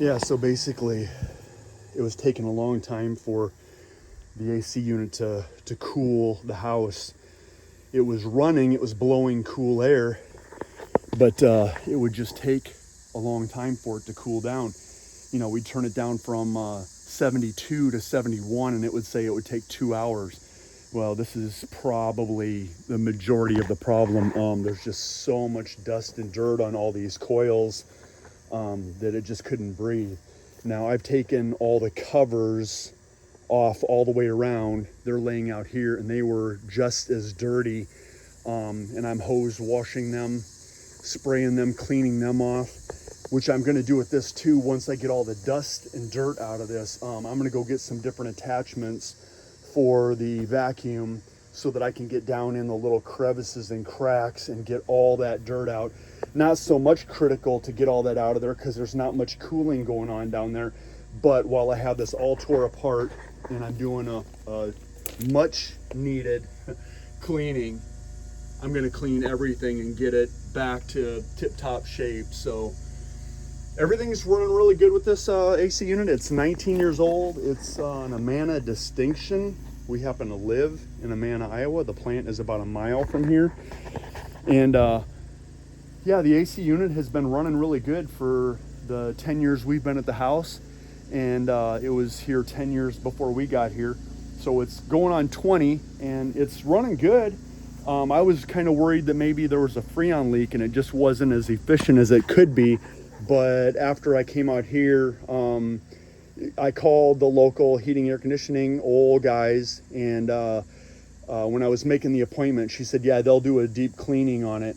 Yeah, so basically it was taking a long time for the AC unit to cool the house. It was running, it was blowing cool air, but it would just take a long time for it to cool down. You know, we'd turn it down from 72 to 71 and it would say it would take 2 hours. Well, this is probably the majority of the problem. There's just so much dust and dirt on all these coils that it just couldn't breathe. Now I've taken all the covers off all the way around. They're laying out here and they were just as dirty. And I'm hose washing them, spraying them, cleaning them off, which I'm going to do with this too. Once I get all the dust and dirt out of this, I'm going to go get some different attachments for the vacuum so that I can get down in the little crevices and cracks and get all that dirt out. Not so much critical to get all that out of there because there's not much cooling going on down there. But while I have this all tore apart and I'm doing a much needed cleaning, I'm going to clean everything and get it back to tip-top shape. So everything's running really good with this AC unit. It's 19 years old. It's an Amana Distinction. We happen to live in Amana, Iowa. The plant is about a mile from here. And yeah, the AC unit has been running really good for the 10 years we've been at the house. And it was here 10 years before we got here. So it's going on 20 and it's running good. I was kind of worried that maybe there was a Freon leak and it just wasn't as efficient as it could be. But after I came out here, I called the local heating air conditioning oil guys, and when I was making the appointment, she said, yeah, they'll do a deep cleaning on it.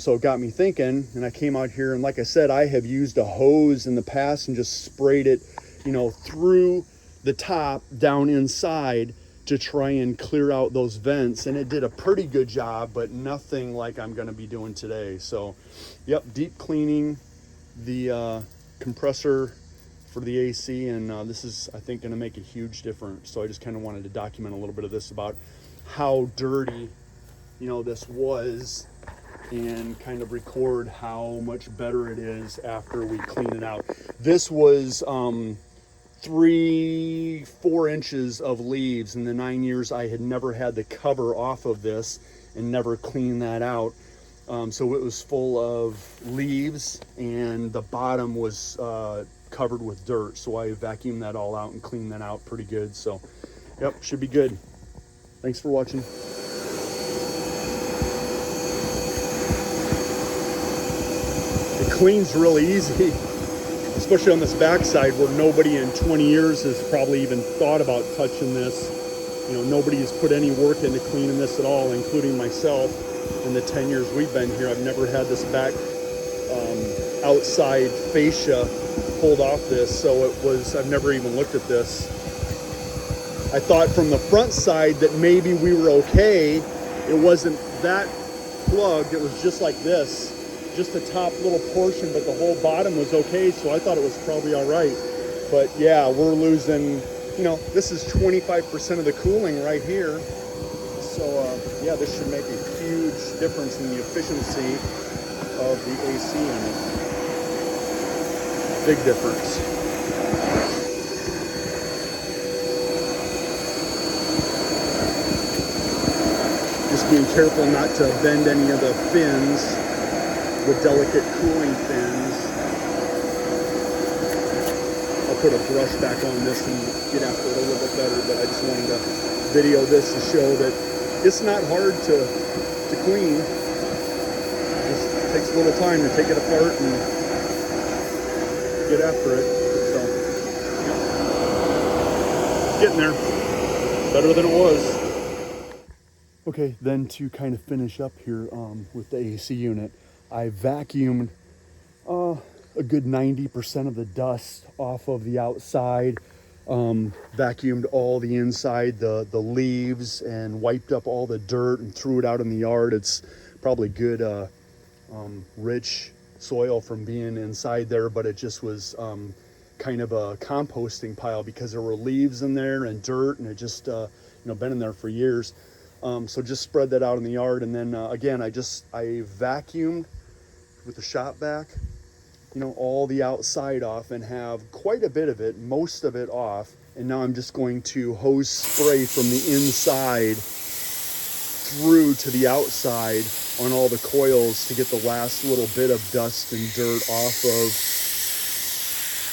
So it got me thinking, and I came out here, and like I said, I have used a hose in the past and just sprayed it, you know, through the top down inside to try and clear out those vents, and it did a pretty good job, but nothing like I'm going to be doing today. So yep, deep cleaning the compressor for the AC, and this is, I think, going to make a huge difference. So I just kind of wanted to document a little bit of this about how dirty, you know, this was, and kind of record how much better it is after we clean it out. This was 3-4 inches of leaves in the 9 years I had never had the cover off of this and never cleaned that out. So it was full of leaves and the bottom was covered with dirt. So I vacuumed that all out and cleaned that out pretty good. So yep, should be good. Thanks for watching. It cleans really easy, especially on this backside where nobody in 20 years has probably even thought about touching this. You know, nobody has put any work into cleaning this at all, including myself. In the 10 years we've been here, I've never had this back outside fascia pulled off this, so I've never even looked at this. I thought from the front side that maybe we were okay. It wasn't that plugged, it was just like this. Just the top little portion, but the whole bottom was okay, so I thought it was probably all right. But yeah, we're losing, you know, this is 25% of the cooling right here. So yeah, this should make a huge difference in the efficiency of the AC unit. Big difference. Just being careful not to bend any of the fins, the delicate cooling fins. I'll put a brush back on this and get after it a little bit better, but I just wanted to video this to show that it's not hard to clean. It just takes a little time to take it apart and get after it. So, yeah. Getting there. Better than it was. Okay, then to kind of finish up here with the AC unit, I vacuumed a good 90% of the dust off of the outside, vacuumed all the inside, the leaves, and wiped up all the dirt and threw it out in the yard. It's probably good rich soil from being inside there, but it just was kind of a composting pile because there were leaves in there and dirt, and it just you know, been in there for years. So just spread that out in the yard, and then again I vacuumed with the shop vac, you know, all the outside off and have quite a bit of it, most of it off. And now I'm just going to hose spray from the inside through to the outside on all the coils to get the last little bit of dust and dirt off of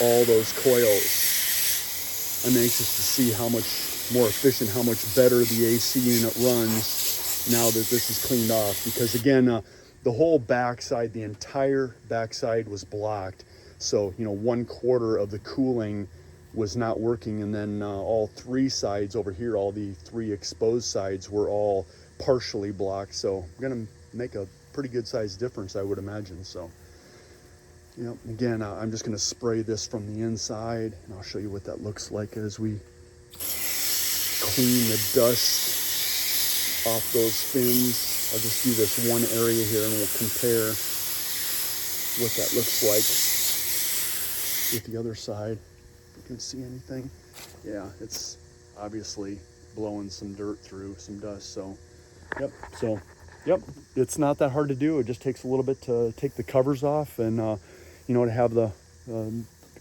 all those coils. I'm anxious to see how much more efficient, how much better the AC unit runs now that this is cleaned off. Because again, the whole backside, the entire backside was blocked. So, you know, 1/4 of the cooling was not working, and then all three sides over here, all the three exposed sides were all partially blocked. So I'm gonna make a pretty good size difference, I would imagine. So, you know, again, I'm just gonna spray this from the inside, and I'll show you what that looks like as we clean the dust off those fins. I'll just do this one area here and we'll compare what that looks like with the other side. If you can see anything. Yeah, it's obviously blowing some dirt through, some dust. So, yep, it's not that hard to do. It just takes a little bit to take the covers off and, you know, to have the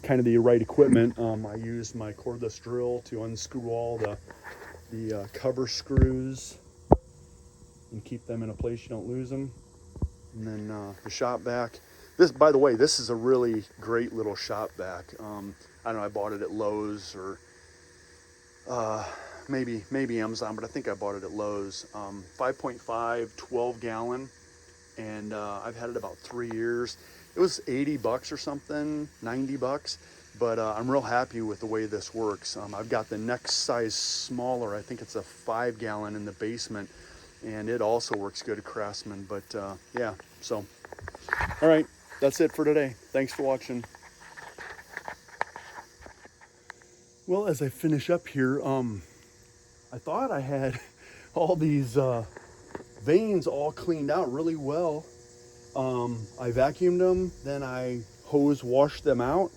kind of the right equipment. I used my cordless drill to unscrew all the cover screws and keep them in a place you don't lose them. And then the shop vac. This, by the way, this is a really great little shop vac. I don't know, I bought it at Lowe's or maybe Amazon, but I think I bought it at Lowe's. 5.5, 12 gallon, and I've had it about 3 years. It was $80 or something, $90, but I'm real happy with the way this works. I've got the next size smaller. I think it's a 5 gallon in the basement, and it also works good at Craftsman. But yeah, so all right, that's it for today. Thanks for watching. Well, as I finish up here, I thought I had all these veins all cleaned out really well. I vacuumed them, then I hose washed them out,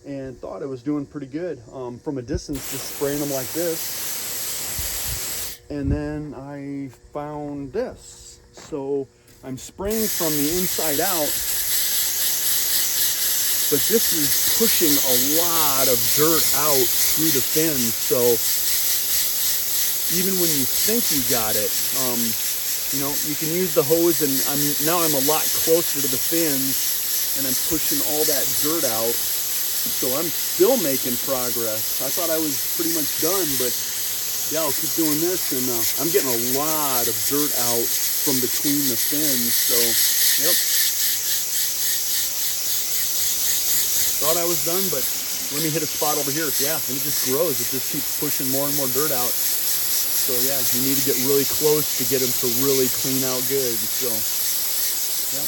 and thought I was doing pretty good. From a distance, just spraying them like this, and then I found this. So I'm spraying from the inside out, but this is pushing a lot of dirt out through the fins. So even when you think you got it, you know, you can use the hose, and now I'm a lot closer to the fins, and I'm pushing all that dirt out. So I'm still making progress. I thought I was pretty much done, but yeah, I'll keep doing this, and I'm getting a lot of dirt out from between the fins. So, yep. Thought I was done, but let me hit a spot over here. Yeah, and it just grows. It just keeps pushing more and more dirt out. So yeah, you need to get really close to get them to really clean out good. So, yeah.